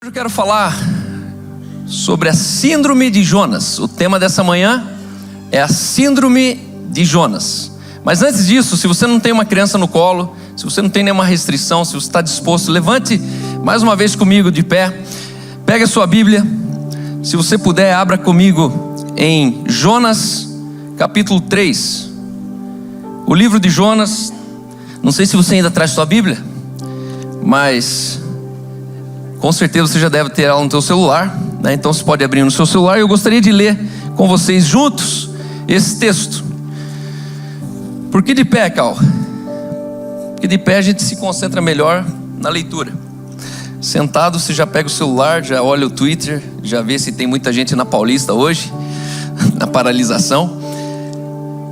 Eu quero falar sobre a síndrome de Jonas. O tema dessa manhã é a síndrome de Jonas. Mas antes disso, se você não tem uma criança no colo, se você não tem nenhuma restrição, se você está disposto, levante mais uma vez comigo de pé. Pega a sua Bíblia. Se você puder, abra comigo em Jonas capítulo 3. O livro de Jonas. Não sei se você ainda traz sua Bíblia, mas com certeza você já deve ter ela no seu celular, né? Então você pode abrir no seu celular. Eu gostaria de ler com vocês juntos esse texto. Por que de pé, Cal? Porque de pé a gente se concentra melhor na leitura. Sentado você já pega o celular, já olha o Twitter, já vê se tem muita gente na Paulista hoje, na paralisação.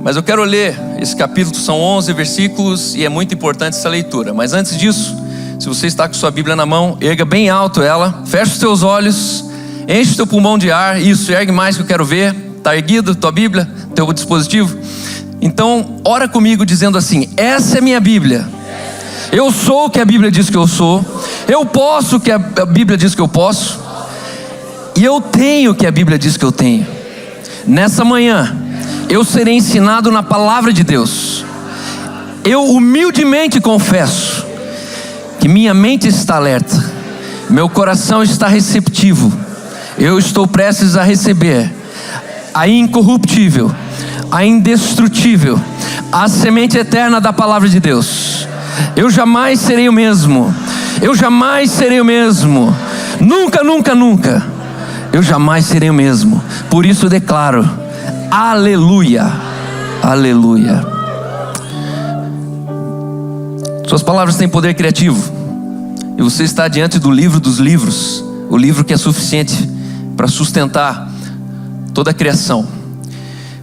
Mas eu quero ler esse capítulo, são 11 versículos e é muito importante essa leitura. Mas antes disso, se você está com sua Bíblia na mão, erga bem alto ela, fecha os teus olhos, enche o teu pulmão de ar. Isso, ergue mais que eu quero ver. Está erguido tua Bíblia, teu dispositivo? Então, ora comigo dizendo assim: essa é minha Bíblia. Eu sou o que a Bíblia diz que eu sou. Eu posso o que a Bíblia diz que eu posso. E eu tenho o que a Bíblia diz que eu tenho. Nessa manhã, eu serei ensinado na palavra de Deus. Eu humildemente confesso que minha mente está alerta, meu coração está receptivo. Eu estou prestes a receber a incorruptível, a indestrutível, a semente eterna da palavra de Deus. Eu jamais serei o mesmo. Eu jamais serei o mesmo. Nunca, nunca, nunca. Eu jamais serei o mesmo. Por isso declaro: aleluia, aleluia. Suas palavras têm poder criativo. E você está diante do livro dos livros, o livro que é suficiente para sustentar toda a criação.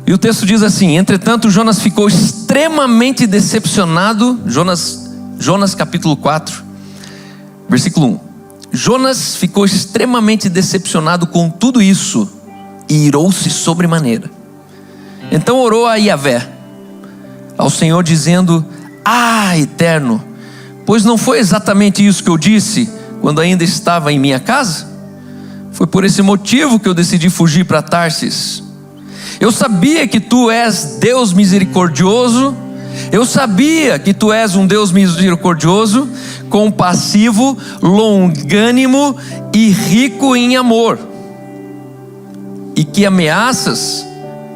E o texto diz assim: entretanto Jonas ficou extremamente decepcionado. Jonas capítulo 4, versículo 1. Jonas ficou extremamente decepcionado com tudo isso e irou-se sobremaneira. Então orou a Yahvé, ao Senhor, dizendo: Eterno, pois não foi exatamente isso que eu disse quando ainda estava em minha casa? Foi por esse motivo que eu decidi fugir para Tarsis. Eu sabia que tu és Deus misericordioso. Eu sabia que tu és um Deus misericordioso, compassivo, longânimo e rico em amor, e que ameaças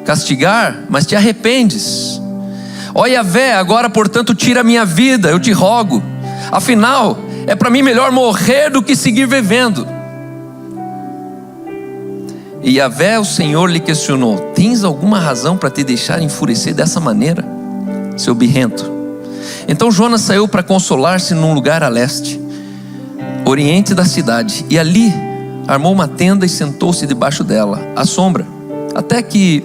castigar, mas te arrependes. Ó Yahvé, agora portanto tira a minha vida, eu te rogo. Afinal, é para mim melhor morrer do que seguir vivendo. E Yahvé, o Senhor, lhe questionou: tens alguma razão para te deixar enfurecer dessa maneira, seu birrento? Então Jonas saiu para consolar-se num lugar a leste, oriente da cidade, e ali armou uma tenda e sentou-se debaixo dela, à sombra, até que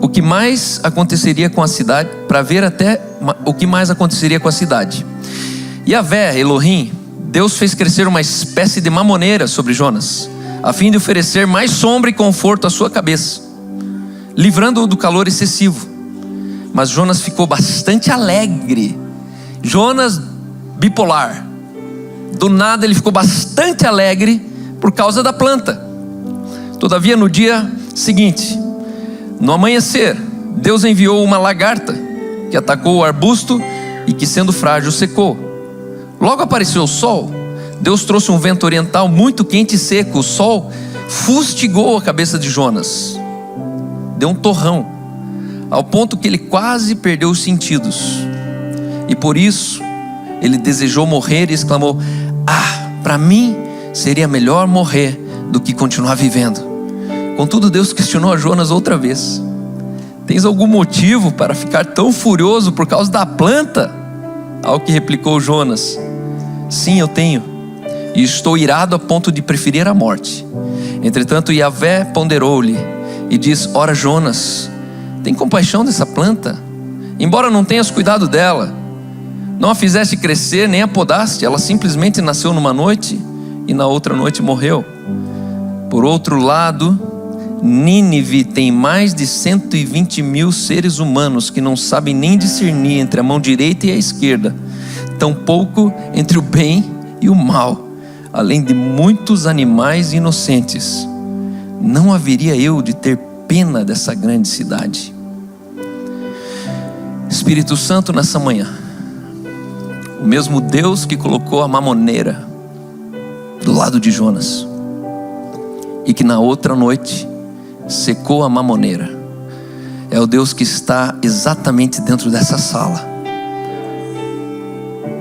o que mais aconteceria com a cidade, para ver até o que mais aconteceria com a cidade. Yahvé, Elohim, Deus fez crescer uma espécie de mamoneira sobre Jonas, a fim de oferecer mais sombra e conforto à sua cabeça, livrando-o do calor excessivo. Mas Jonas ficou bastante alegre. Jonas bipolar. Do nada ele ficou bastante alegre por causa da planta. Todavia no dia seguinte, no amanhecer, Deus enviou uma lagarta que atacou o arbusto e que, sendo frágil, secou. Logo apareceu o sol. Deus trouxe um vento oriental muito quente e seco. O sol fustigou a cabeça de Jonas. Deu um torrão, ao ponto que ele quase perdeu os sentidos. E por isso ele desejou morrer e exclamou: para mim seria melhor morrer do que continuar vivendo. Contudo, Deus questionou a Jonas outra vez: tens algum motivo para ficar tão furioso por causa da planta? Ao que replicou Jonas: sim, eu tenho, e estou irado a ponto de preferir a morte. Entretanto Yahvé ponderou-lhe e disse: ora Jonas, tem compaixão dessa planta, embora não tenhas cuidado dela. Não a fizeste crescer, nem a podaste. Ela simplesmente nasceu numa noite e na outra noite morreu. Por outro lado, Nínive tem mais de 120 mil seres humanos que não sabem nem discernir entre a mão direita e a esquerda, tampouco entre o bem e o mal. além de muitos animais inocentes, não haveria eu de ter pena dessa grande cidade. Espírito Santo, nessa manhã, o mesmo Deus que colocou a mamoneira do lado de Jonas e que na outra noite secou a mamoneira, é o Deus que está exatamente dentro dessa sala.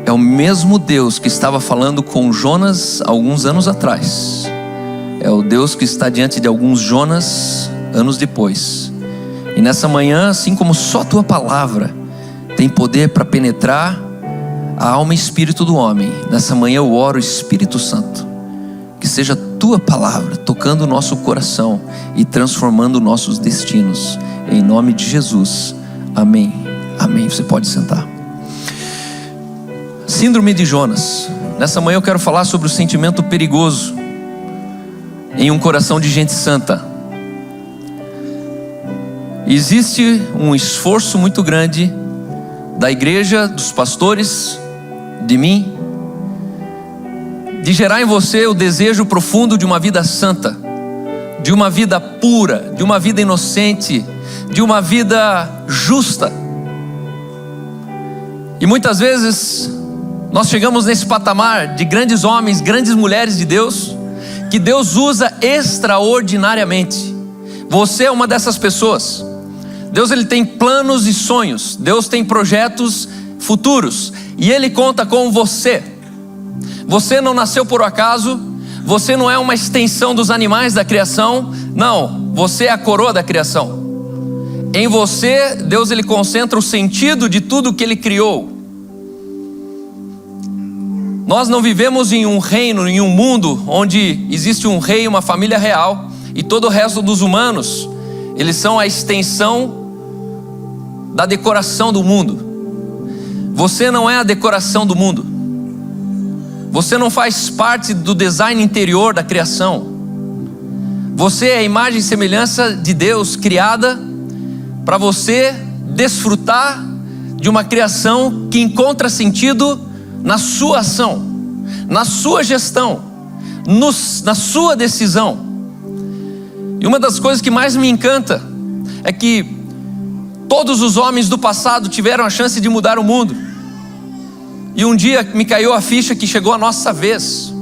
É o mesmo Deus que estava falando com Jonas alguns anos atrás. É o Deus que está diante de alguns Jonas anos depois. E nessa manhã, assim como só tua palavra tem poder para penetrar a alma e espírito do homem, nessa manhã eu oro, Espírito Santo, que seja tua palavra tocando o nosso coração e transformando nossos destinos. Em nome de Jesus, amém, amém. Você pode sentar. Síndrome de Jonas. Nessa manhã eu quero falar sobre o sentimento perigoso em um coração de gente santa. Existe um esforço muito grande da igreja, dos pastores, de mim, de gerar em você o desejo profundo de uma vida santa, de uma vida pura, de uma vida inocente, de uma vida justa. E muitas vezes nós chegamos nesse patamar de grandes homens, grandes mulheres de Deus, que Deus usa extraordinariamente. Você é uma dessas pessoas. Deus, ele tem planos e sonhos. Deus tem projetos futuros. E Ele conta com você. Você não nasceu por acaso. Você não é uma extensão dos animais da criação. Não, você é a coroa da criação. Em você, Deus, ele concentra o sentido de tudo que Ele criou. Nós não vivemos em um reino, em um mundo onde existe um rei e uma família real, e todo o resto dos humanos, eles são a extensão da decoração do mundo. Você não é a decoração do mundo. Você não faz parte do design interior da criação. Você é a imagem e semelhança de Deus, criada para você desfrutar de uma criação que encontra sentido na sua ação, na sua gestão, na sua decisão. E uma das coisas que mais me encanta é que todos os homens do passado tiveram a chance de mudar o mundo. E um dia me caiu a ficha que chegou a nossa vez.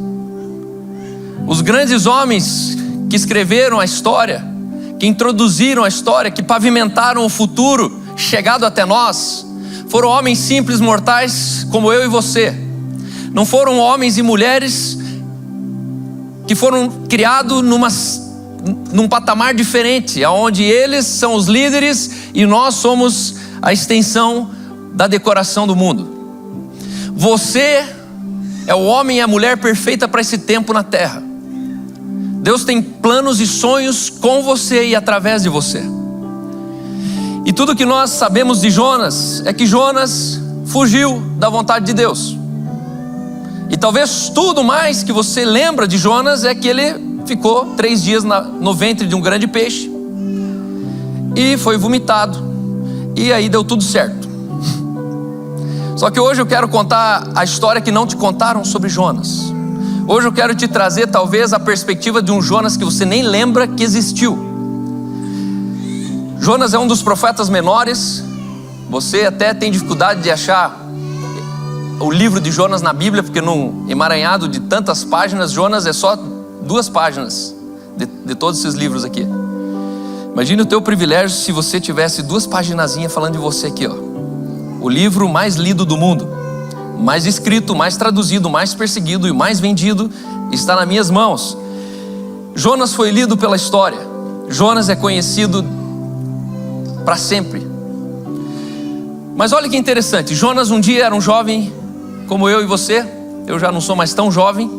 Os grandes homens que escreveram a história, que introduziram a história, que pavimentaram o futuro chegado até nós, foram homens simples, mortais, como eu e você. Não foram homens e mulheres que foram criados num patamar diferente, onde eles são os líderes e nós somos a extensão da decoração do mundo. Você é o homem e a mulher perfeita para esse tempo na terra. Deus tem planos e sonhos com você e através de você. E tudo que nós sabemos de Jonas é que Jonas fugiu da vontade de Deus. E talvez tudo mais que você lembra de Jonas é que ele ficou 3 dias no ventre de um grande peixe e foi vomitado, e aí deu tudo certo. Só que hoje eu quero contar a história que não te contaram sobre Jonas. Hoje eu quero te trazer talvez a perspectiva de um Jonas que você nem lembra que existiu. Jonas é um dos profetas menores. Você até tem dificuldade de achar o livro de Jonas na Bíblia, porque num emaranhado de tantas páginas, Jonas é só 2 páginas de todos esses livros aqui. Imagine o teu privilégio se você tivesse 2 paginazinhas falando de você aqui, ó. O livro mais lido do mundo, mais escrito, mais traduzido, mais perseguido e mais vendido, está nas minhas mãos. Jonas foi lido pela história. Jonas é conhecido para sempre. Mas olha que interessante, Jonas um dia era um jovem como eu e você. Eu já não sou mais tão jovem.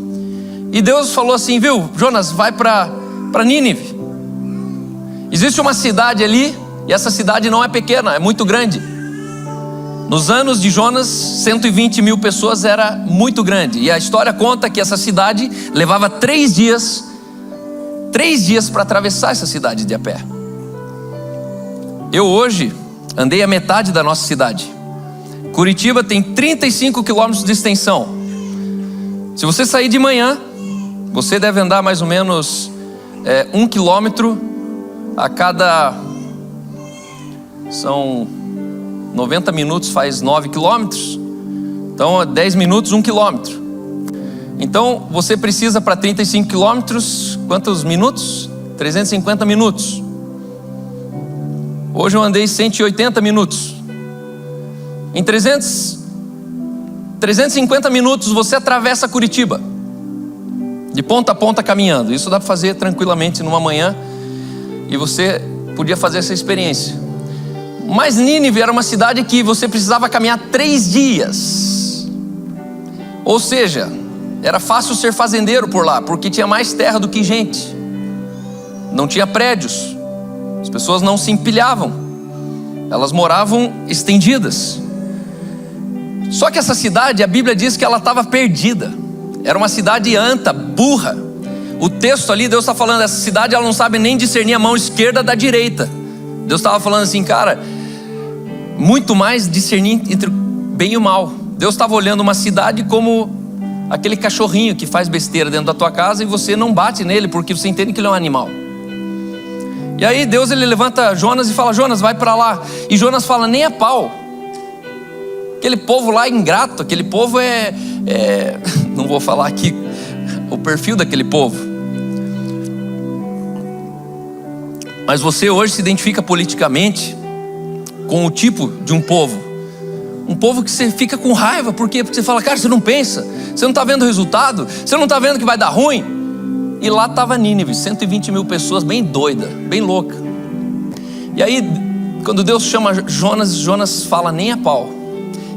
E Deus falou assim, viu, Jonas, vai para Nínive. Existe uma cidade ali, e essa cidade não é pequena, é muito grande. Nos anos de Jonas, 120 mil pessoas era muito grande. E a história conta que essa cidade levava 3 dias para atravessar essa cidade de a pé. Eu hoje andei a metade da nossa cidade. Curitiba tem 35 quilômetros de extensão. Se você sair de manhã Você deve andar mais ou menos 1 quilômetro a cada... São 90 minutos, faz 9 quilômetros. Então 10 minutos, 1 quilômetro. Então você precisa para 35 quilômetros, quantos minutos? 350 minutos. Hoje eu andei 180 minutos. Em 350 minutos você atravessa Curitiba, de ponta a ponta caminhando. Isso dá para fazer tranquilamente numa manhã, e você podia fazer essa experiência. Mas Nínive era uma cidade que você precisava caminhar 3 dias. Ou seja, era fácil ser fazendeiro por lá, porque tinha mais terra do que gente. Não tinha prédios. As pessoas não se empilhavam. Elas moravam estendidas. Só que essa cidade, a Bíblia diz que ela estava perdida. Era uma cidade anta, burra. O texto ali, Deus está falando, essa cidade ela não sabe nem discernir a mão esquerda da direita. Deus estava falando assim, cara, muito mais discernir entre o bem e o mal. Deus estava olhando uma cidade como aquele cachorrinho que faz besteira dentro da tua casa e você não bate nele porque você entende que ele é um animal. E aí Deus ele levanta Jonas e fala, Jonas, vai para lá. E Jonas fala, nem a pau. Aquele povo lá é ingrato, aquele povo não vou falar aqui o perfil daquele povo. Mas você hoje se identifica politicamente com o tipo de um povo que você fica com raiva. Por quê? Porque você fala, cara, você não pensa, você não está vendo o resultado, você não está vendo que vai dar ruim. E lá estava Nínive, 120 mil pessoas, bem doida, bem louca. E aí, quando Deus chama Jonas, Jonas fala, nem a pau.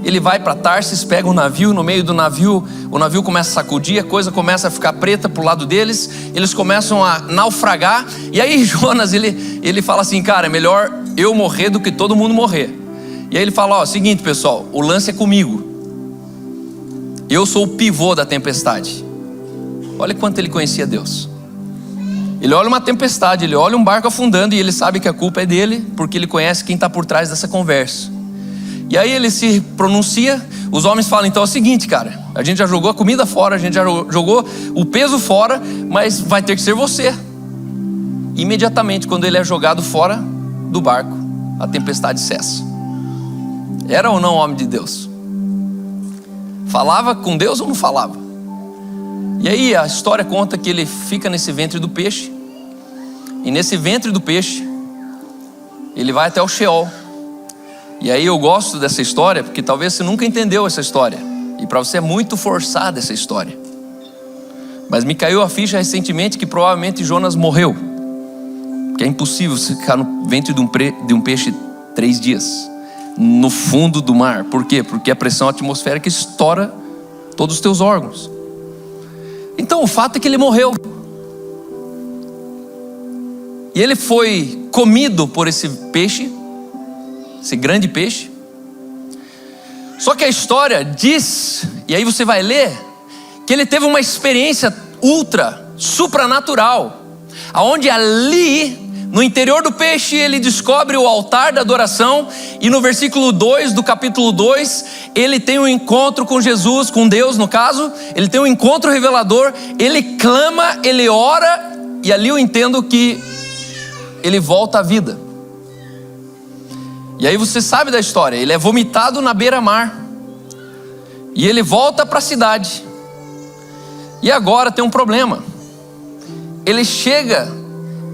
Ele vai para Tarsis, pega um navio, no meio do navio, o navio começa a sacudir, a coisa começa a ficar preta pro lado deles, eles começam a naufragar. E aí Jonas, ele fala assim, cara, é melhor eu morrer do que todo mundo morrer. E aí ele fala, ó, seguinte pessoal, o lance é comigo. Eu sou o pivô da tempestade. Olha quanto ele conhecia Deus. Ele olha uma tempestade, ele olha um barco afundando e ele sabe que a culpa é dele, porque ele conhece quem está por trás dessa conversa. E aí ele se pronuncia, os homens falam, então é o seguinte, cara, a gente já jogou a comida fora, a gente já jogou o peso fora, mas vai ter que ser você. Imediatamente quando ele é jogado fora do barco, a tempestade cessa. Era ou não homem de Deus? Falava com Deus ou não falava? E aí a história conta que ele fica nesse ventre do peixe. E nesse ventre do peixe ele vai até o Sheol. E aí eu gosto dessa história porque talvez você nunca entendeu essa história, e para você é muito forçada essa história. Mas me caiu a ficha recentemente que provavelmente Jonas morreu, que é impossível você ficar no ventre de um peixe 3 dias no fundo do mar. Por quê? Porque a pressão atmosférica estoura todos os teus órgãos. Então o fato é que ele morreu. E ele foi comido por esse peixe, esse grande peixe. Só que a história diz, e aí você vai ler, que ele teve uma experiência ultra, supranatural, aonde ali, no interior do peixe, ele descobre o altar da adoração. E no versículo 2 do capítulo 2, ele tem um encontro com Jesus, com Deus no caso. Ele tem um encontro revelador, ele clama, ele ora. E ali eu entendo que ele volta à vida. E aí você sabe da história, ele é vomitado na beira-mar. E ele volta para a cidade. E agora tem um problema. Ele chega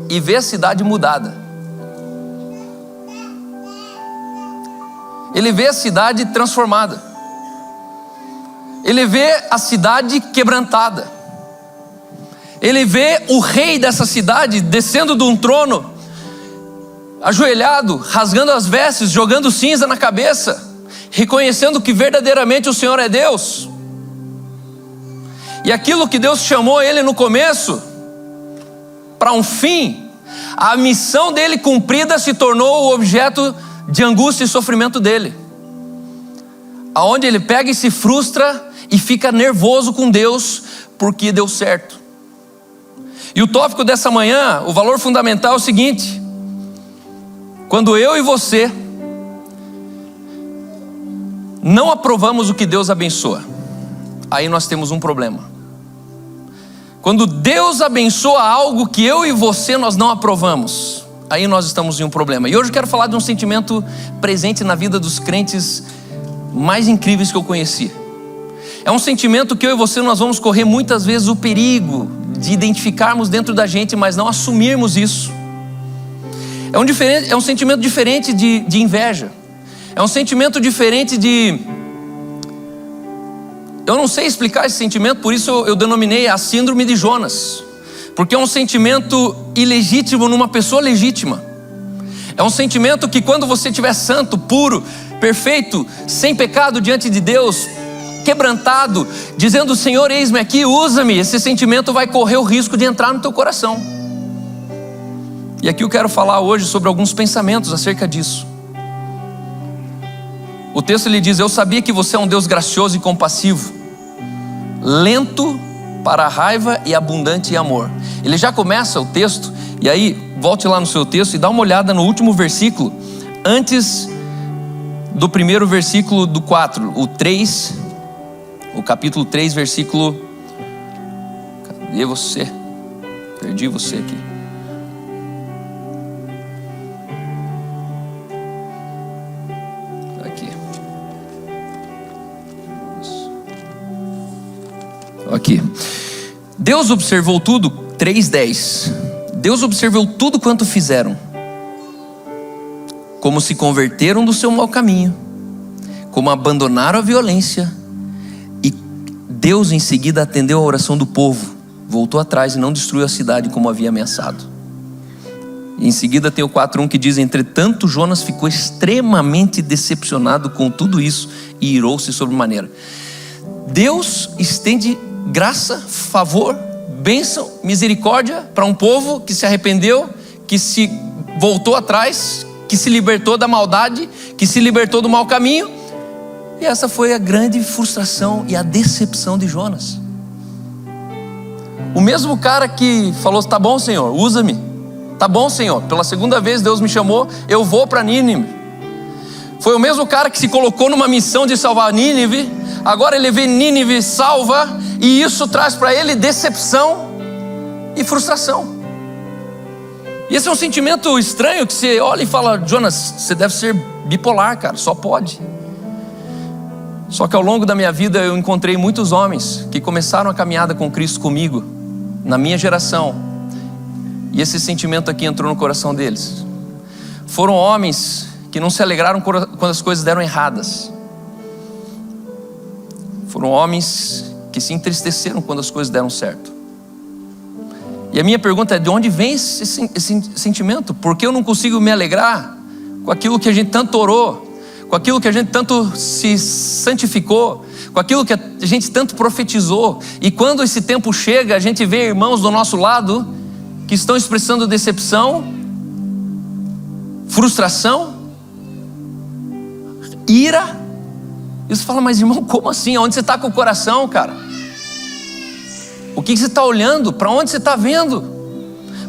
e vê a cidade mudada. Ele vê a cidade transformada. Ele vê a cidade quebrantada. Ele vê o rei dessa cidade descendo de um trono, ajoelhado, rasgando as vestes, jogando cinza na cabeça, reconhecendo que verdadeiramente o Senhor é Deus. E aquilo que Deus chamou ele no começo para um fim, a missão dele cumprida se tornou o objeto de angústia e sofrimento dele, aonde ele pega e se frustra e fica nervoso com Deus porque deu certo. E o tópico dessa manhã, o valor fundamental é o seguinte: quando eu e você não aprovamos o que Deus abençoa, aí nós temos um problema. Quando Deus abençoa algo que eu e você nós não aprovamos, aí nós estamos em um problema. E hoje eu quero falar de um sentimento presente na vida dos crentes mais incríveis que eu conheci. É um sentimento que eu e você nós vamos correr muitas vezes o perigo de identificarmos dentro da gente, mas não assumirmos isso. É um sentimento diferente de inveja. É um sentimento diferente de... Eu não sei explicar esse sentimento, por isso eu denominei a síndrome de Jonas. Porque é um sentimento ilegítimo numa pessoa legítima. É um sentimento que quando você estiver santo, puro, perfeito, sem pecado diante de Deus, quebrantado, dizendo: Senhor, eis-me aqui, usa-me, esse sentimento vai correr o risco de entrar no teu coração. E aqui eu quero falar hoje sobre alguns pensamentos acerca disso. O texto ele diz: eu sabia que você é um Deus gracioso e compassivo, lento para a raiva e abundante em amor. Ele já começa o texto, e aí volte lá no seu texto e dá uma olhada no último versículo, antes do primeiro versículo do 4, o 3, o capítulo 3, versículo... Cadê você? Perdi você aqui. Aqui. Deus observou tudo, 3:10. Deus observou tudo quanto fizeram, como se converteram do seu mau caminho, como abandonaram a violência, e Deus em seguida atendeu a oração do povo, voltou atrás e não destruiu a cidade como havia ameaçado. E em seguida tem o 4:1 que diz: entretanto Jonas ficou extremamente decepcionado com tudo isso e irou-se sobremaneira. Deus estende graça, favor, bênção, misericórdia para um povo que se arrependeu, que se voltou atrás, que se libertou da maldade, que se libertou do mau caminho. E essa foi a grande frustração e a decepção de Jonas. O mesmo cara que falou: tá bom, Senhor, usa-me. Tá bom, Senhor, pela segunda vez Deus me chamou, eu vou para Nínive. Foi o mesmo cara que se colocou numa missão de salvar Nínive. Agora ele vê Nínive salva, e isso traz para ele decepção e frustração. E esse é um sentimento estranho que você olha e fala: Jonas, você deve ser bipolar, cara, só pode. Só que ao longo da minha vida eu encontrei muitos homens que começaram a caminhada com Cristo comigo, na minha geração, e esse sentimento aqui entrou no coração deles. Foram homens que não se alegraram quando as coisas deram erradas. Foram homens que se entristeceram quando as coisas deram certo. E a minha pergunta é: de onde vem esse sentimento? Por que eu não consigo me alegrar com aquilo que a gente tanto orou, com aquilo que a gente tanto se santificou, com aquilo que a gente tanto profetizou? E quando esse tempo chega, a gente vê irmãos do nosso lado que estão expressando decepção, frustração, ira. E você fala: mas irmão, como assim? Onde você está com o coração, cara? O que você está olhando? Para onde você está vendo?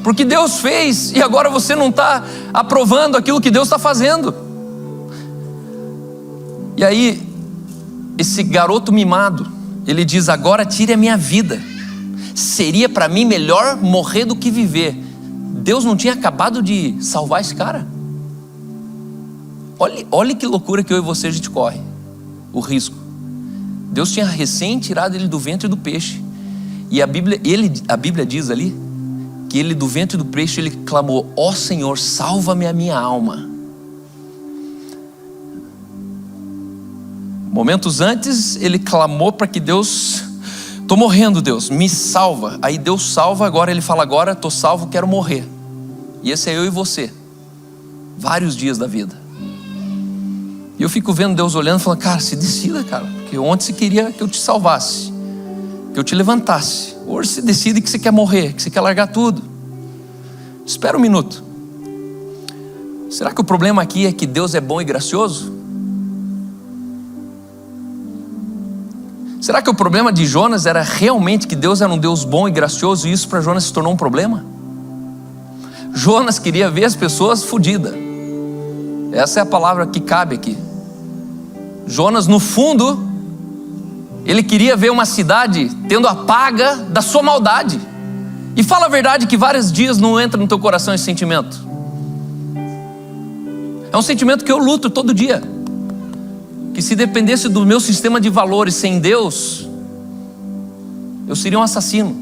Porque Deus fez e agora você não está aprovando aquilo que Deus está fazendo. E aí, esse garoto mimado, ele diz: agora tire a minha vida. Seria para mim melhor morrer do que viver. Deus não tinha acabado de salvar esse cara? Olha que loucura que eu e você a gente corre. O risco. Deus tinha recém tirado ele do ventre do peixe. E a Bíblia diz ali que ele do ventre do peixe ele clamou: ó Senhor, salva-me a minha alma. Momentos antes ele clamou para que Deus: estou morrendo, Deus, me salva. Aí Deus salva, agora ele fala: agora estou salvo, quero morrer. E esse é eu e você, vários dias da vida. E eu fico vendo Deus olhando e falando: cara, se decida, cara, porque ontem você queria que eu te salvasse, que eu te levantasse. Hoje você decide que você quer morrer, que você quer largar tudo. Espera um minuto. Será que o problema aqui é que Deus é bom e gracioso? Será que o problema de Jonas era realmente que Deus era um Deus bom e gracioso, e isso para Jonas se tornou um problema? Jonas queria ver as pessoas fodidas. Essa é a palavra que cabe aqui. Jonas, no fundo, Ele queria ver uma cidade tendo a paga da sua maldade. E fala a verdade que vários dias não entra no teu coração esse sentimento. É um sentimento que eu luto todo dia. Que se dependesse do meu sistema de valores sem Deus, eu seria um assassino.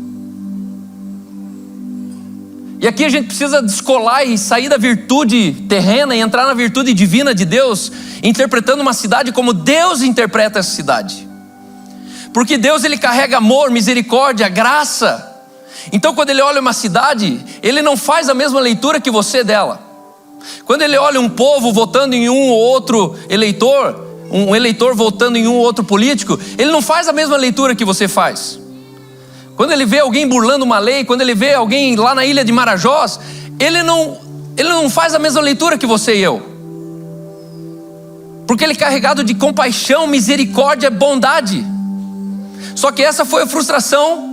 E aqui a gente precisa descolar e sair da virtude terrena e entrar na virtude divina de Deus, interpretando uma cidade como Deus interpreta essa cidade. Porque Deus, ele carrega amor, misericórdia, graça. Então quando ele olha uma cidade, ele não faz a mesma leitura que você dela. Quando ele olha um povo votando em um ou outro eleitor, um eleitor votando em um ou outro político, ele não faz a mesma leitura que você faz. Quando ele vê alguém burlando uma lei, quando ele vê alguém lá na ilha de Marajós, ele não faz a mesma leitura que você e eu. Porque ele é carregado de compaixão, misericórdia, bondade. Só que essa foi a frustração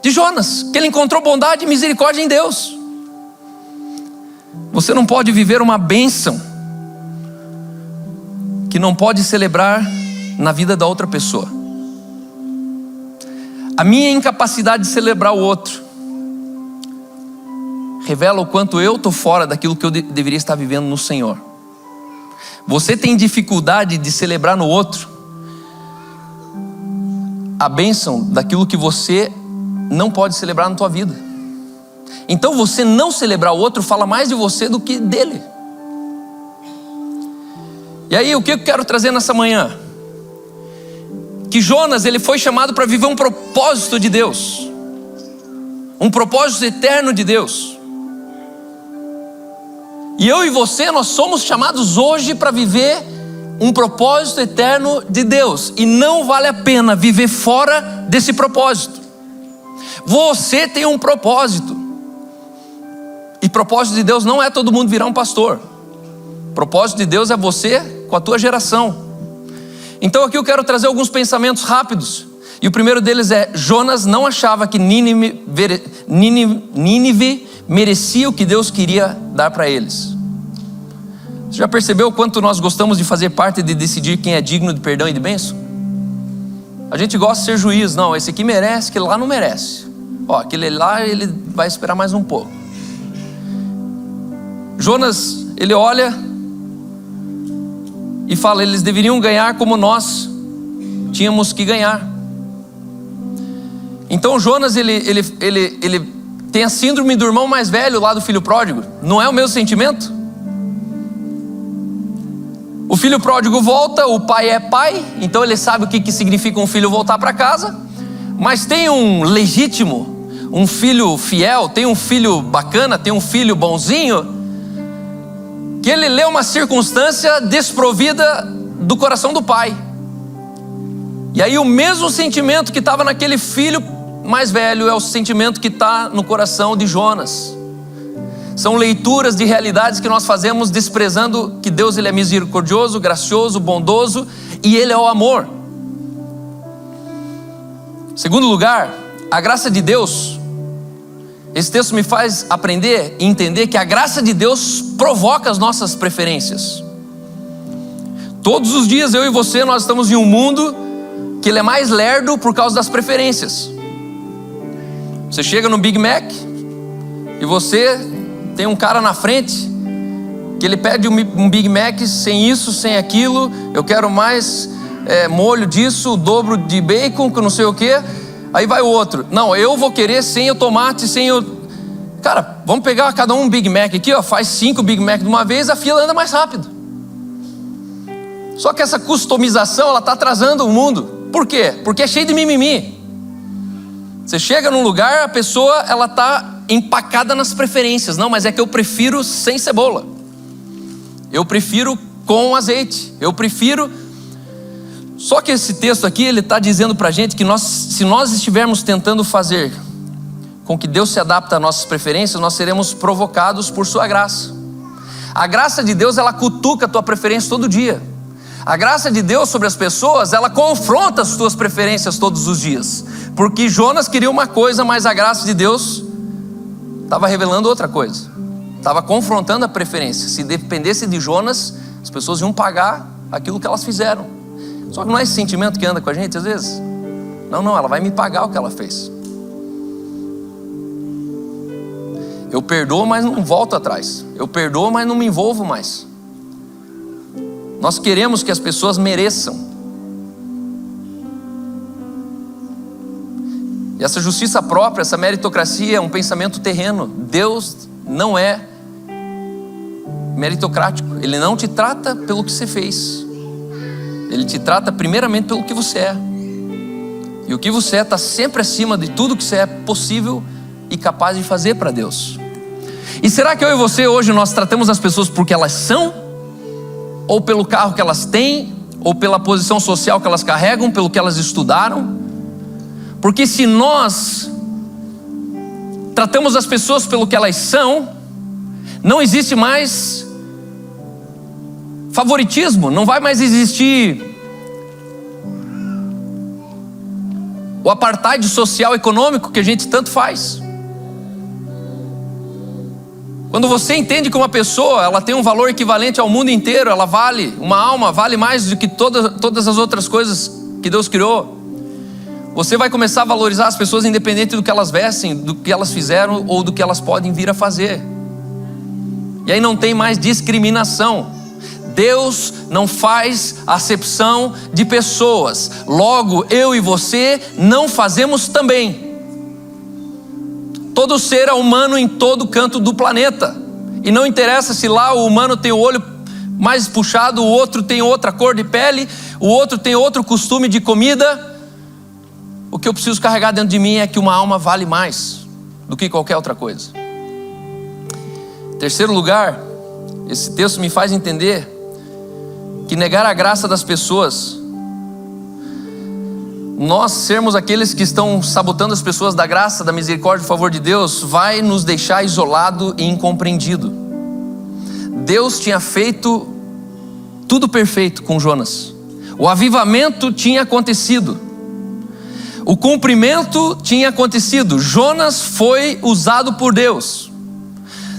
de Jonas, que ele encontrou bondade e misericórdia em Deus. Você não pode viver uma bênção que não pode celebrar na vida da outra pessoa. A minha incapacidade de celebrar o outro revela o quanto eu estou fora daquilo que eu deveria estar vivendo no Senhor. Você tem dificuldade de celebrar no outro a bênção daquilo que você não pode celebrar na tua vida. Então você não celebrar o outro fala mais de você do que dele. E aí o que eu quero trazer nessa manhã? Que Jonas, ele foi chamado para viver um propósito de Deus, um propósito eterno de Deus. E eu e você, nós somos chamados hoje para viver um propósito eterno de Deus. E não vale a pena viver fora desse propósito. Você tem um propósito. E propósito de Deus não é todo mundo virar um pastor. Propósito de Deus é você com a tua geração. Então aqui eu quero trazer alguns pensamentos rápidos. E o primeiro deles é: Jonas não achava que Nínive merecia o que Deus queria dar para eles. Você já percebeu o quanto nós gostamos de fazer parte de decidir quem é digno de perdão e de bênção? A gente gosta de ser juiz. Não, esse aqui merece, aquele lá não merece. Ó, aquele lá ele vai esperar mais um pouco. Jonas, ele olha e fala: eles deveriam ganhar como nós tínhamos que ganhar. Então Jonas, ele tem a síndrome do irmão mais velho lá do filho pródigo. Não é o meu sentimento? O filho pródigo volta, o pai é pai, então ele sabe o que significa um filho voltar para casa. Mas tem um legítimo, um filho fiel, tem um filho bacana, tem um filho bonzinho, que ele lê uma circunstância desprovida do coração do pai. E aí o mesmo sentimento que estava naquele filho mais velho é o sentimento que está no coração de Jonas. São leituras de realidades que nós fazemos desprezando que Deus, ele é misericordioso, gracioso, bondoso, e ele é o amor. Segundo lugar, a graça de Deus. Esse texto me faz aprender e entender que a graça de Deus provoca as nossas preferências. Todos os dias eu e você, nós estamos em um mundo que ele é mais lerdo por causa das preferências. Você chega no Big Mac e você tem um cara na frente que ele pede um Big Mac sem isso, sem aquilo. Eu quero mais molho disso, o dobro de bacon, que não sei o que. Aí vai o outro: não, eu vou querer sem o tomate, sem o... Cara, vamos pegar cada um Big Mac aqui, ó, faz 5 Big Mac de uma vez, a fila anda mais rápido. Só que essa customização, ela está atrasando o mundo. Por quê? Porque é cheio de mimimi. Você chega num lugar, a pessoa, ela está empacada nas preferências. Não, mas é que eu prefiro sem cebola, eu prefiro com azeite, eu prefiro... Só que esse texto aqui, ele está dizendo para a gente que se nós estivermos tentando fazer com que Deus se adapte às nossas preferências, nós seremos provocados por sua graça. A graça de Deus, ela cutuca a tua preferência todo dia. A graça de Deus sobre as pessoas, ela confronta as tuas preferências todos os dias. Porque Jonas queria uma coisa, mas a graça de Deus estava revelando outra coisa. Estava confrontando a preferência. Se dependesse de Jonas, as pessoas iam pagar aquilo que elas fizeram. Só que não é esse sentimento que anda com a gente às vezes? Não, ela vai me pagar o que ela fez. Eu perdoo, mas não volto atrás. Eu perdoo, mas não me envolvo mais. Nós queremos que as pessoas mereçam. E essa justiça própria, essa meritocracia é um pensamento terreno. Deus não é meritocrático. Ele não te trata pelo que você fez. Ele te trata primeiramente pelo que você é. E o que você é está sempre acima de tudo que você é possível e capaz de fazer para Deus. E será que eu e você hoje nós tratamos as pessoas porque elas são? Ou pelo carro que elas têm? Ou pela posição social que elas carregam? Pelo que elas estudaram? Porque se nós tratamos as pessoas pelo que elas são, não existe mais favoritismo, não vai mais existir o apartheid social e econômico que a gente tanto faz. Quando você entende que uma pessoa, ela tem um valor equivalente ao mundo inteiro, ela vale, uma alma vale mais do que todas as outras coisas que Deus criou, você vai começar a valorizar as pessoas independente do que elas vestem, do que elas fizeram ou do que elas podem vir a fazer. E aí não tem mais discriminação. Deus não faz acepção de pessoas. Logo, eu e você não fazemos também. Todo ser é humano em todo canto do planeta. E não interessa se lá o humano tem o olho mais puxado, o outro tem outra cor de pele, o outro tem outro costume de comida. O que eu preciso carregar dentro de mim é que uma alma vale mais do que qualquer outra coisa. Em terceiro lugar, esse texto me faz entender que negar a graça das pessoas, nós sermos aqueles que estão sabotando as pessoas da graça, da misericórdia, do favor de Deus, vai nos deixar isolado e incompreendido. Deus tinha feito tudo perfeito com Jonas. O avivamento tinha acontecido. O cumprimento tinha acontecido. Jonas foi usado por Deus.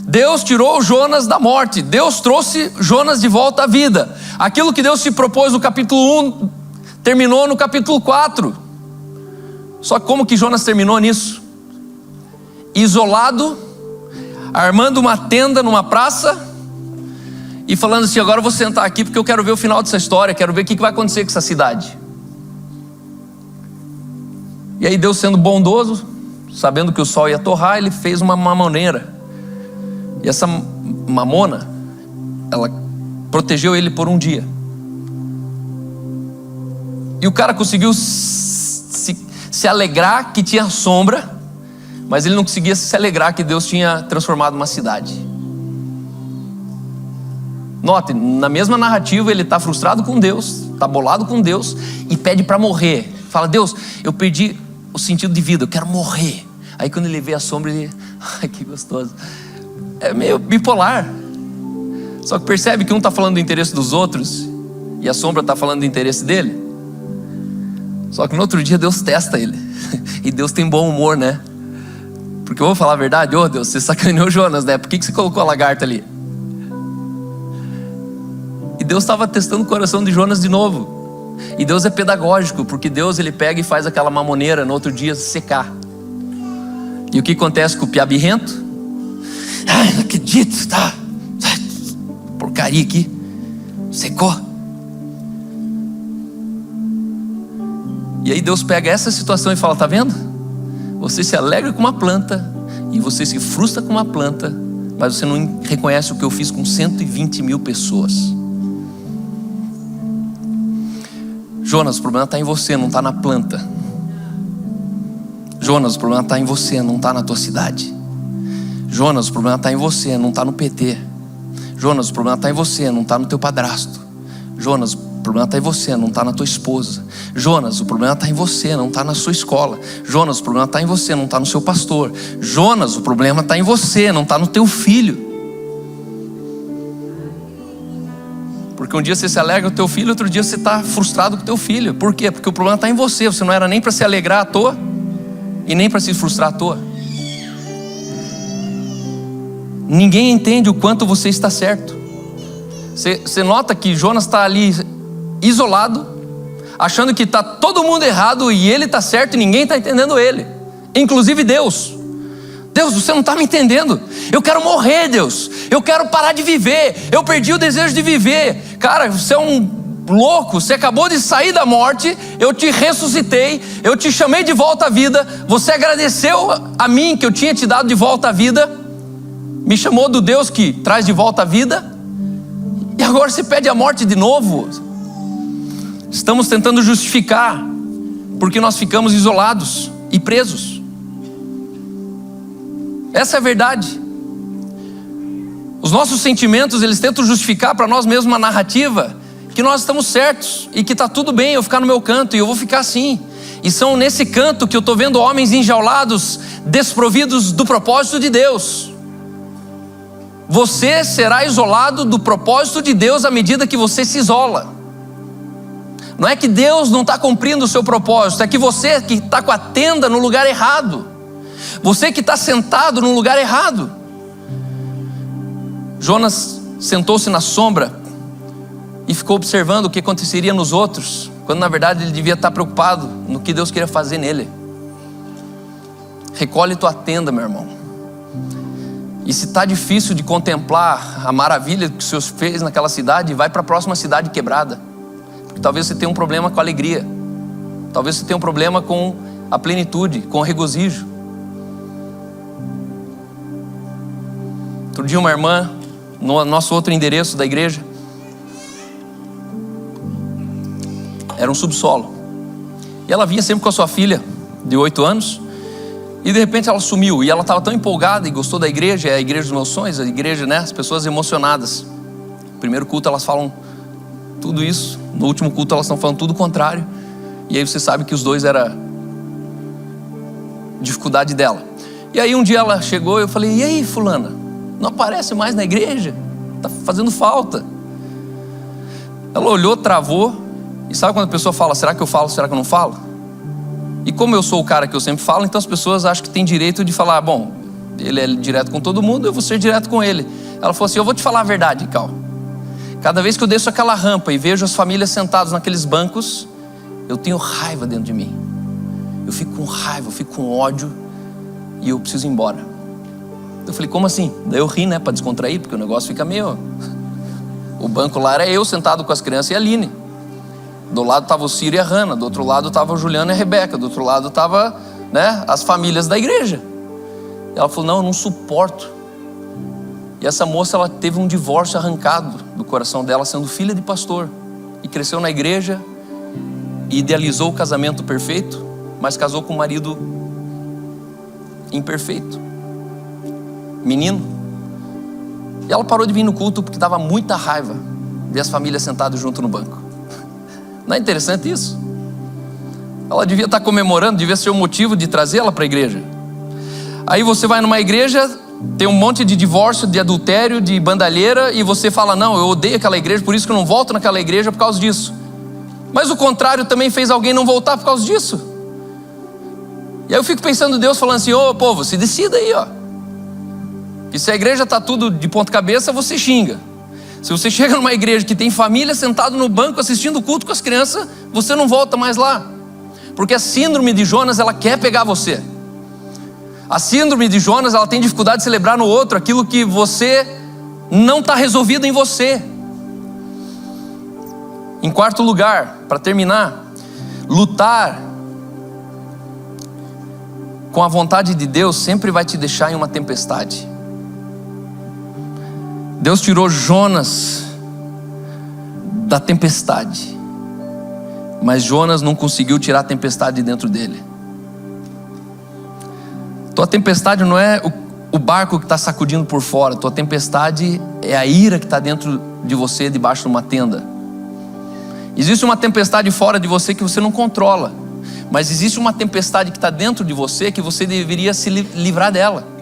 Deus tirou Jonas da morte. Deus trouxe Jonas de volta à vida. Aquilo que Deus se propôs no capítulo 1, terminou no capítulo 4. Só que como que Jonas terminou nisso? Isolado, armando uma tenda numa praça e falando assim: agora eu vou sentar aqui porque eu quero ver o final dessa história, quero ver o que vai acontecer com essa cidade. E aí Deus, sendo bondoso, sabendo que o sol ia torrar, ele fez uma mamoneira. E essa mamona, ela protegeu ele por um dia. E o cara conseguiu se alegrar que tinha sombra, mas ele não conseguia se alegrar que Deus tinha transformado uma cidade. Note, na mesma narrativa ele está frustrado com Deus, está bolado com Deus e pede para morrer. Fala: Deus, eu perdi o sentido de vida, eu quero morrer. Aí quando ele vê a sombra, ele... ai, que gostoso. É meio bipolar. Só que percebe que um está falando do interesse dos outros e a sombra está falando do interesse dele. Só que no outro dia Deus testa ele. E Deus tem bom humor, né? Porque eu vou falar a verdade: ô Deus, você sacaneou Jonas, né? Por que você colocou a lagarta ali? E Deus estava testando o coração de Jonas de novo. E Deus é pedagógico, porque Deus ele pega e faz aquela mamoneira no outro dia secar. E o que acontece com o piá birrento? Ai, não acredito, tá? Porcaria aqui. Secou. E aí Deus pega essa situação e fala: tá vendo? Você se alegra com uma planta e você se frustra com uma planta, mas você não reconhece o que eu fiz com 120 mil pessoas. Jonas, o problema está em você, não está na planta. Jonas, o problema está em você, não está na tua cidade. Jonas, o problema está em você, não está no PT. Jonas, o problema está em você, não está no teu padrasto. Jonas, o problema está em você, não está na tua esposa. Jonas, o problema está em você, não está na sua escola. Jonas, o problema está em você, não está no seu pastor. Jonas, o problema está em você, não está no teu filho. Porque um dia você se alegra com o teu filho, outro dia você está frustrado com o teu filho. Por quê? Porque o problema está em você. Você não era nem para se alegrar à toa e nem para se frustrar à toa. Ninguém entende o quanto você está certo. Você nota que Jonas está ali isolado, achando que está todo mundo errado e ele está certo e ninguém está entendendo ele, inclusive Deus. Deus, você não está me entendendo. Eu quero morrer, Deus. Eu quero parar de viver. Eu perdi o desejo de viver. Cara, você é um louco. Você acabou de sair da morte. Eu te ressuscitei. Eu te chamei de volta à vida. Você agradeceu a mim que eu tinha te dado de volta à vida. Me chamou do Deus que traz de volta a vida. E agora você pede a morte de novo. Estamos tentando justificar porque nós ficamos isolados e presos. Essa é a verdade. Os nossos sentimentos, eles tentam justificar para nós mesmos uma narrativa que nós estamos certos e que está tudo bem eu ficar no meu canto e eu vou ficar assim. E são nesse canto que eu estou vendo homens enjaulados, desprovidos do propósito de Deus. Você será isolado do propósito de Deus à medida que você se isola. Não é que Deus não está cumprindo o seu propósito, é que você que está com a tenda no lugar errado. Você que está sentado no lugar errado. Jonas sentou-se na sombra e ficou observando o que aconteceria nos outros, quando na verdade ele devia estar preocupado no que Deus queria fazer nele. Recolhe tua tenda, meu irmão. E se está difícil de contemplar a maravilha que o Senhor fez naquela cidade, vai para a próxima cidade quebrada. Porque talvez você tenha um problema com a alegria. Talvez você tenha um problema com a plenitude, com o regozijo. Outro dia uma irmã, no nosso outro endereço da igreja, era um subsolo. E ela vinha sempre com a sua filha, de 8 anos, e de repente ela sumiu. E ela estava tão empolgada e gostou da igreja, é a igreja dos meus sonhos, a igreja, né? As pessoas emocionadas. No primeiro culto elas falam tudo isso, no último culto elas estão falando tudo o contrário. E aí você sabe que os dois era dificuldade dela. E aí um dia ela chegou e eu falei: e aí, fulana? Não aparece mais na igreja? Está fazendo falta. Ela olhou, travou. E sabe quando a pessoa fala: será que eu falo, será que eu não falo? E como eu sou o cara que eu sempre falo, então as pessoas acham que tem direito de falar: bom, ele é direto com todo mundo, eu vou ser direto com ele. Ela falou assim: eu vou te falar a verdade, Cal. Cada vez que eu desço aquela rampa e vejo as famílias sentadas naqueles bancos, eu tenho raiva dentro de mim. Eu fico com raiva, eu fico com ódio e eu preciso ir embora. Eu falei: como assim? Daí eu ri, né, para descontrair, porque o negócio fica meio... O banco lá era eu sentado com as crianças e a Aline. Do lado estava o Ciro e a Hannah, do outro lado estava o Juliano e a Rebeca, do outro lado estava, né, as famílias da igreja. E ela falou: não, eu não suporto. E essa moça, ela teve um divórcio arrancado do coração dela, sendo filha de pastor, e cresceu na igreja e idealizou o casamento perfeito, mas casou com um marido imperfeito, menino. E ela parou de vir no culto porque dava muita raiva ver as famílias sentadas junto no banco. Não é interessante isso? Ela devia estar comemorando, devia ser o motivo de trazê-la para a igreja. Aí você vai numa igreja, tem um monte de divórcio, de adultério, de bandalheira, e você fala: não, eu odeio aquela igreja, por isso que eu não volto naquela igreja por causa disso. Mas o contrário também fez alguém não voltar por causa disso. E aí eu fico pensando, Deus falando assim: ô povo, se decida aí, ó. E se a igreja está tudo de ponta cabeça, você xinga. Se você chega numa igreja que tem família sentada no banco assistindo o culto com as crianças, você não volta mais lá. Porque a síndrome de Jonas, ela quer pegar você. A síndrome de Jonas, ela tem dificuldade de celebrar no outro aquilo que você não está resolvido em você. Em quarto lugar, para terminar, lutar com a vontade de Deus sempre vai te deixar em uma tempestade. Deus tirou Jonas da tempestade, mas Jonas não conseguiu tirar a tempestade de dentro dele. Tua tempestade não é o barco que está sacudindo por fora. Tua tempestade é a ira que está dentro de você, debaixo de uma tenda. Existe uma tempestade fora de você que você não controla, mas existe uma tempestade que está dentro de você que você deveria se livrar dela.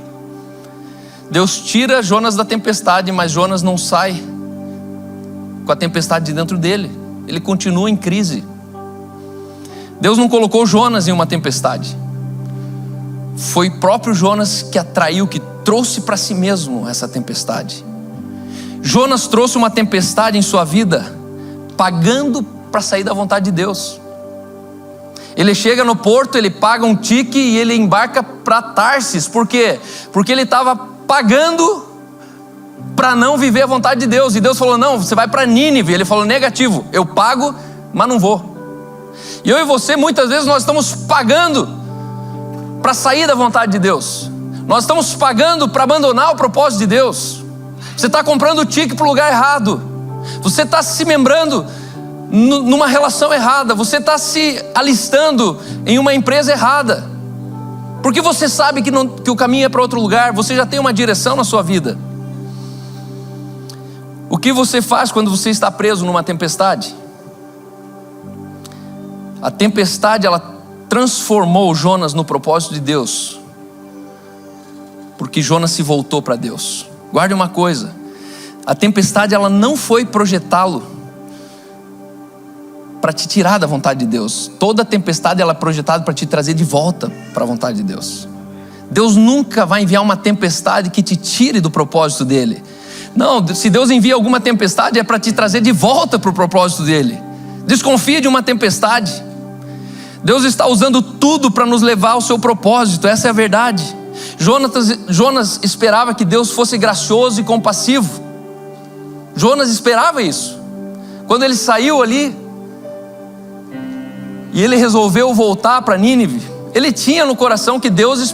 Deus tira Jonas da tempestade, mas Jonas não sai com a tempestade de dentro dele. Ele continua em crise. Deus não colocou Jonas em uma tempestade. Foi o próprio Jonas que atraiu, que trouxe para si mesmo essa tempestade. Jonas trouxe uma tempestade em sua vida, pagando para sair da vontade de Deus. Ele chega no porto, ele paga um tique e ele embarca para Tarsis. Por quê? Porque ele estava pagando para não viver a vontade de Deus. E Deus falou: não, você vai para Nínive. Ele falou: negativo, eu pago, mas não vou. E eu e você, muitas vezes nós estamos pagando para sair da vontade de Deus. Nós estamos pagando para abandonar o propósito de Deus. Você está comprando o tique para o lugar errado. Você está se membrando numa relação errada. Você está se alistando em uma empresa errada. Porque você sabe que o caminho é para outro lugar. Você já tem uma direção na sua vida. O que você faz quando você está preso numa tempestade? A tempestade, ela transformou Jonas no propósito de Deus, porque Jonas se voltou para Deus. Guarde uma coisa: a tempestade, ela não foi projetá-lo para te tirar da vontade de Deus. Toda tempestade, ela é projetada para te trazer de volta para a vontade de Deus. Deus nunca vai enviar uma tempestade que te tire do propósito dele. Não, se Deus envia alguma tempestade, é para te trazer de volta para o propósito dele. Desconfie de uma tempestade. Deus está usando tudo para nos levar ao seu propósito, essa é a verdade. Jonas esperava que Deus fosse gracioso e compassivo. Jonas esperava isso. Quando ele saiu ali e ele resolveu voltar para Nínive, ele tinha no coração que Deus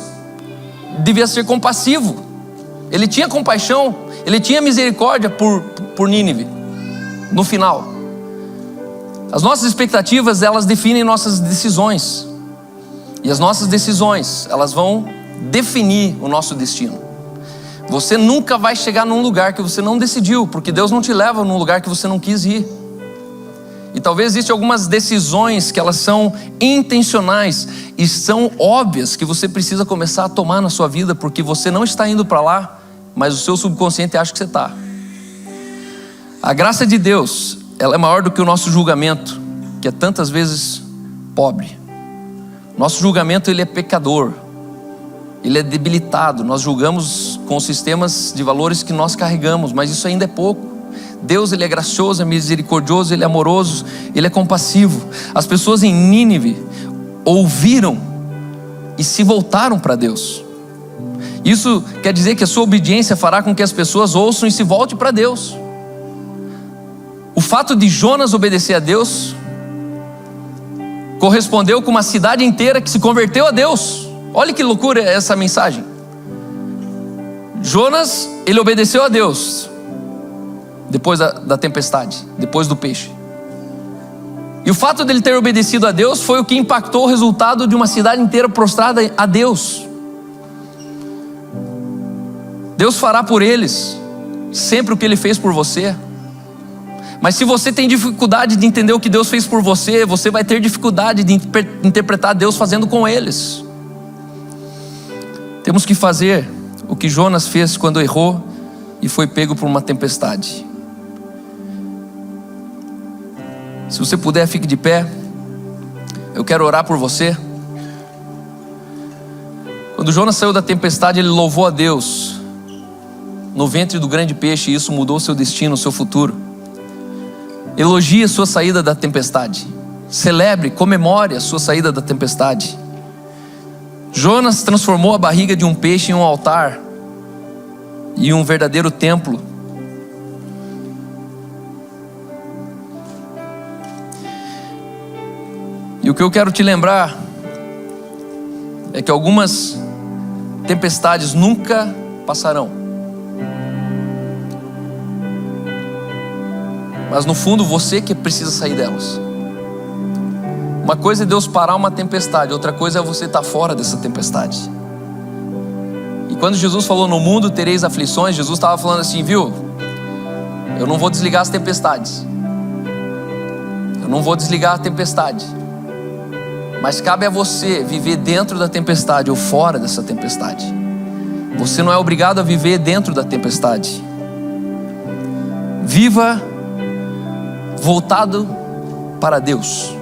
devia ser compassivo. Ele tinha compaixão, ele tinha misericórdia por Nínive. No final, as nossas expectativas, elas definem nossas decisões. E as nossas decisões, elas vão definir o nosso destino. Você nunca vai chegar num lugar que você não decidiu, porque Deus não te leva num lugar que você não quis ir. E talvez existam algumas decisões que elas são intencionais e são óbvias, que você precisa começar a tomar na sua vida, porque você não está indo para lá, mas o seu subconsciente acha que você está. A graça de Deus, ela é maior do que o nosso julgamento, que é tantas vezes pobre. Nosso julgamento, ele é pecador, ele é debilitado. Nós julgamos com os sistemas de valores que nós carregamos, mas isso ainda é pouco. Deus, ele é gracioso, é misericordioso, ele é amoroso, ele é compassivo. As pessoas em Nínive ouviram e se voltaram para Deus. Isso quer dizer que a sua obediência fará com que as pessoas ouçam e se voltem para Deus. O fato de Jonas obedecer a Deus correspondeu com uma cidade inteira que se converteu a Deus. Olha que loucura essa mensagem. Jonas, ele obedeceu a Deus depois da tempestade, depois do peixe. E o fato dele ter obedecido a Deus foi o que impactou o resultado de uma cidade inteira prostrada a Deus. Deus fará por eles sempre o que ele fez por você. Mas se você tem dificuldade de entender o que Deus fez por você, você vai ter dificuldade de interpretar Deus fazendo com eles. Temos que fazer o que Jonas fez quando errou e foi pego por uma tempestade. Se você puder, fique de pé. Eu quero orar por você. Quando Jonas saiu da tempestade, ele louvou a Deus no ventre do grande peixe, e isso mudou o seu destino, o seu futuro. Elogie a sua saída da tempestade. Celebre, comemore a sua saída da tempestade. Jonas transformou a barriga de um peixe em um altar e um verdadeiro templo. E o que eu quero te lembrar é que algumas tempestades nunca passarão. Mas no fundo, você que precisa sair delas. Uma coisa é Deus parar uma tempestade, outra coisa é você estar fora dessa tempestade. E quando Jesus falou: no mundo tereis aflições, Jesus estava falando assim: viu, eu não vou desligar as tempestades, eu não vou desligar a tempestade, mas cabe a você viver dentro da tempestade ou fora dessa tempestade. Você não é obrigado a viver dentro da tempestade. Viva voltado para Deus.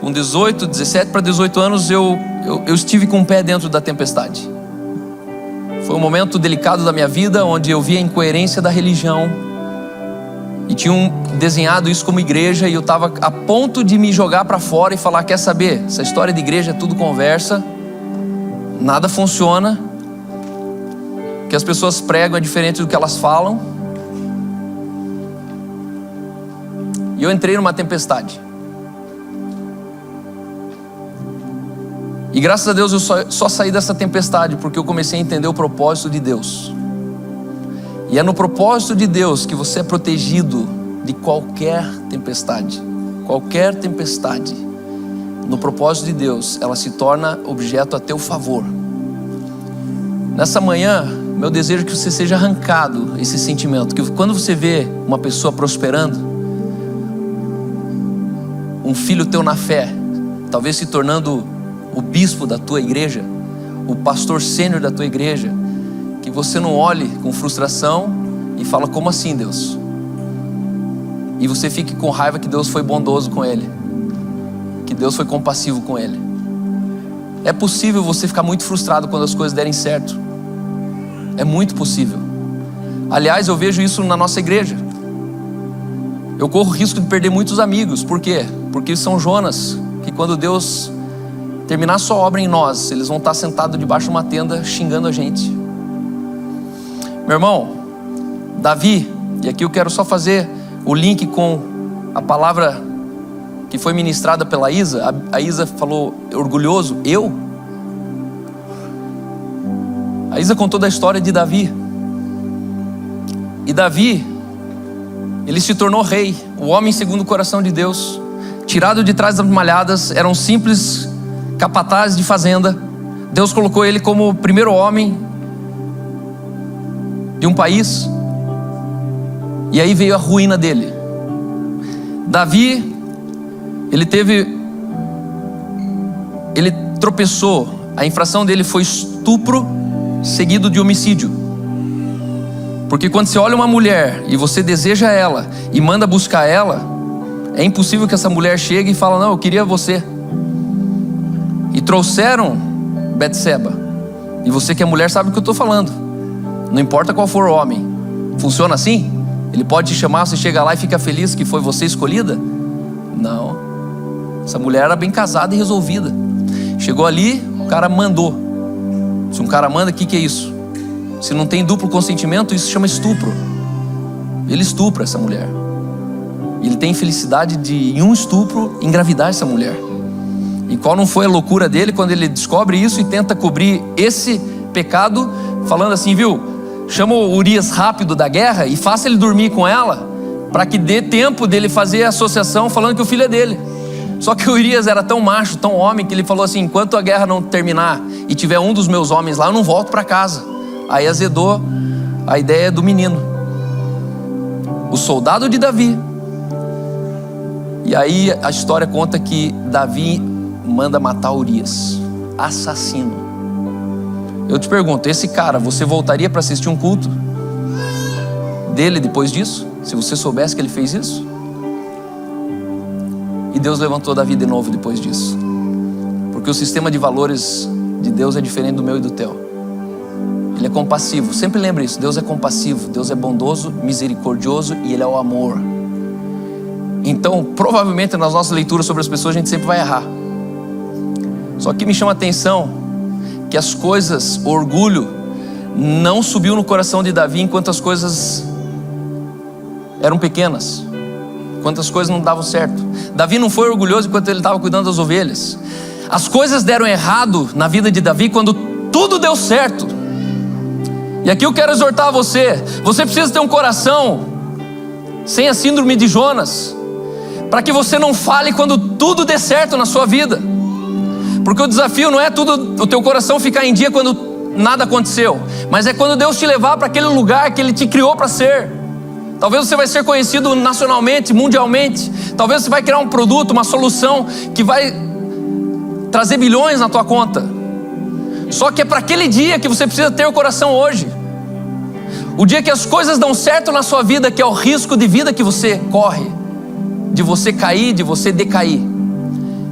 Com 17 para 18 anos eu estive com o pé dentro da tempestade. Foi um momento delicado da minha vida, onde eu vi a incoerência da religião, E tinham desenhado isso como igreja, e eu estava a ponto de me jogar para fora e falar: quer saber, essa história de igreja é tudo conversa, nada funciona, o que as pessoas pregam é diferente do que elas falam. E eu entrei numa tempestade. E graças a Deus eu só saí dessa tempestade porque eu comecei a entender o propósito de Deus. E é no propósito de Deus que você é protegido de qualquer tempestade. Qualquer tempestade, no propósito de Deus, ela se torna objeto a teu favor. Nessa manhã, meu desejo é que você seja arrancado esse sentimento, que quando você vê uma pessoa prosperando, um filho teu na fé, talvez se tornando o bispo da tua igreja, o pastor sênior da tua igreja, que você não olhe com frustração e fala: como assim, Deus? E você fique com raiva que Deus foi bondoso com ele, que Deus foi compassivo com ele. É possível você ficar muito frustrado quando as coisas derem certo. É muito possível. Aliás, eu vejo isso na nossa igreja. Eu corro o risco de perder muitos amigos. Por quê? Porque são Jonas, que quando Deus terminar sua obra em nós, eles vão estar sentados debaixo de uma tenda xingando a gente. Meu irmão, Davi, e aqui eu quero só fazer o link com a palavra que foi ministrada pela Isa. A Isa falou orgulhoso, eu? A Isa contou da história de Davi. E Davi, ele se tornou rei, o homem segundo o coração de Deus, tirado de trás das malhadas, era um simples capataz de fazenda. Deus colocou ele como o primeiro homem de um país, e aí veio a ruína dele. Davi, ele tropeçou, a infração dele foi estupro seguido de homicídio. Porque quando você olha uma mulher e você deseja ela e manda buscar ela, é impossível que essa mulher chegue e fale: não, eu queria você. E trouxeram Betseba. E você que é mulher sabe o que eu estou falando. Não importa qual for o homem. Funciona assim? Ele pode te chamar, você chega lá e fica feliz que foi você escolhida? Não. Essa mulher era bem casada e resolvida. Chegou ali, o cara mandou. Se um cara manda, o que é isso? Se não tem duplo consentimento, isso se chama estupro. Ele estupra essa mulher. Ele tem felicidade de, em um estupro, engravidar essa mulher. E qual não foi a loucura dele quando ele descobre isso e tenta cobrir esse pecado, falando assim: viu, chama o Urias rápido da guerra e faça ele dormir com ela, para que dê tempo dele fazer a associação falando que o filho é dele. Só que o Urias era tão macho, tão homem, que ele falou assim: enquanto a guerra não terminar e tiver um dos meus homens lá, eu não volto para casa. Aí azedou a ideia do menino, o soldado de Davi. E aí a história conta que Davi manda matar Urias, assassino. Eu te pergunto, esse cara, você voltaria para assistir um culto dele depois disso? Se você soubesse que ele fez isso? E Deus levantou Davi de novo depois disso. Porque o sistema de valores de Deus é diferente do meu e do teu. Ele é compassivo, sempre lembre isso. Deus é compassivo, Deus é bondoso, misericordioso e Ele é o amor. Então, provavelmente nas nossas leituras sobre as pessoas a gente sempre vai errar. Só que me chama a atenção que as coisas, o orgulho não subiu no coração de Davi enquanto as coisas eram pequenas, enquanto as coisas não davam certo. Davi não foi orgulhoso enquanto ele estava cuidando das ovelhas. As coisas deram errado na vida de Davi quando tudo deu certo. E aqui eu quero exortar você precisa ter um coração sem a síndrome de Jonas, para que você não fale quando tudo dê certo na sua vida. Porque o desafio não é o teu coração ficar em dia quando nada aconteceu, mas é quando Deus te levar para aquele lugar que Ele te criou para ser. Talvez você vai ser conhecido nacionalmente, mundialmente. Talvez você vai criar um produto, uma solução que vai trazer bilhões na tua conta. Só que é para aquele dia que você precisa ter o coração hoje. O dia que as coisas dão certo na sua vida, que é o risco de vida que você corre, de você cair, de você decair.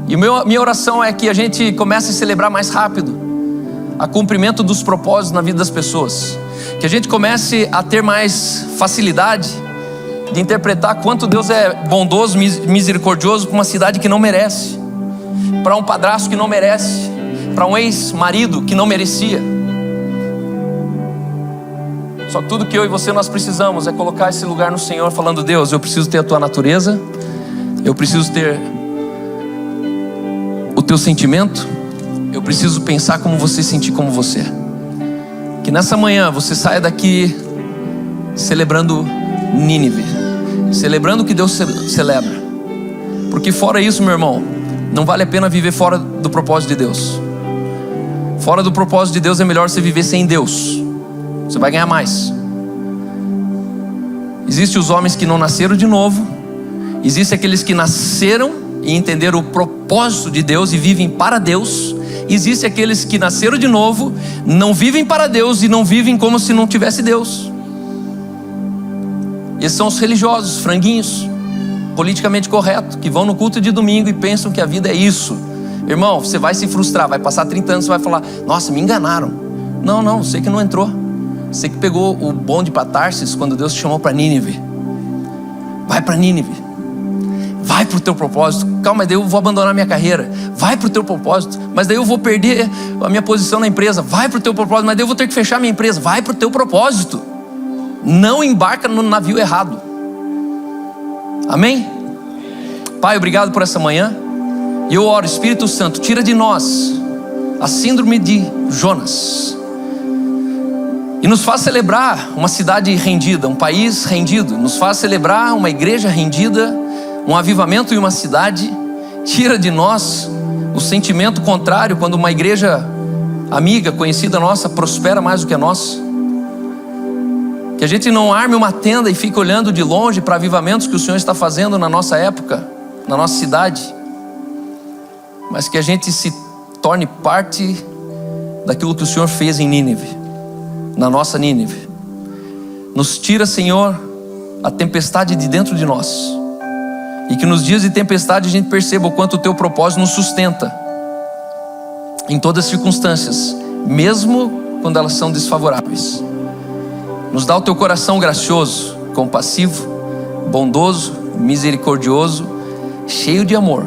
E minha oração é que a gente comece a celebrar mais rápido o cumprimento dos propósitos na vida das pessoas. Que a gente comece a ter mais facilidade de interpretar quanto Deus é bondoso, misericordioso para uma cidade que não merece, para um padrasto que não merece, para um ex-marido que não merecia. Só que tudo que eu e você nós precisamos é colocar esse lugar no Senhor, falando: Deus, eu preciso ter a tua natureza, eu preciso ter o teu sentimento, eu preciso pensar como você, sentir como você. Que nessa manhã você saia daqui celebrando Nínive, celebrando o que Deus celebra. Porque fora isso, meu irmão, não vale a pena viver fora do propósito de Deus. Fora do propósito de Deus é melhor você viver sem Deus. Você vai ganhar mais. Existem os homens que não nasceram de novo. Existem aqueles que nasceram e entenderam o propósito de Deus e vivem para Deus. Existem aqueles que nasceram de novo, não vivem para Deus e não vivem como se não tivesse Deus. Esses são os religiosos, franguinhos, politicamente corretos, que vão no culto de domingo e pensam que a vida é isso. Irmão, você vai se frustrar, vai passar 30 anos, você vai falar: nossa, me enganaram. Não, você que não entrou. Você que pegou o bonde para Tarsis quando Deus te chamou para Nínive. Vai para Nínive. Vai para o teu propósito. Calma, mas daí eu vou abandonar minha carreira. Vai para o teu propósito. Mas daí eu vou perder a minha posição na empresa. Vai para o teu propósito. Mas daí eu vou ter que fechar minha empresa. Vai para o teu propósito. Não embarca no navio errado. Amém? Pai, obrigado por essa manhã. E eu oro: Espírito Santo, tira de nós a síndrome de Jonas e nos faz celebrar uma cidade rendida, um país rendido. Nos faz celebrar uma igreja rendida, um avivamento em uma cidade. Tira de nós o sentimento contrário quando uma igreja amiga, conhecida nossa, prospera mais do que a nossa. Que a gente não arme uma tenda e fique olhando de longe para avivamentos que o Senhor está fazendo na nossa época, na nossa cidade, mas que a gente se torne parte daquilo que o Senhor fez em Nínive, na nossa Nínive. Nos tira, Senhor, a tempestade de dentro de nós, e que nos dias de tempestade a gente perceba o quanto o teu propósito nos sustenta em todas as circunstâncias, mesmo quando elas são desfavoráveis. Nos dá o teu coração gracioso, compassivo, bondoso, misericordioso, cheio de amor.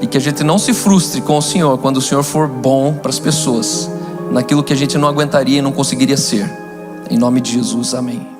E que a gente não se frustre com o Senhor quando o Senhor for bom para as pessoas, naquilo que a gente não aguentaria e não conseguiria ser. Em nome de Jesus, amém.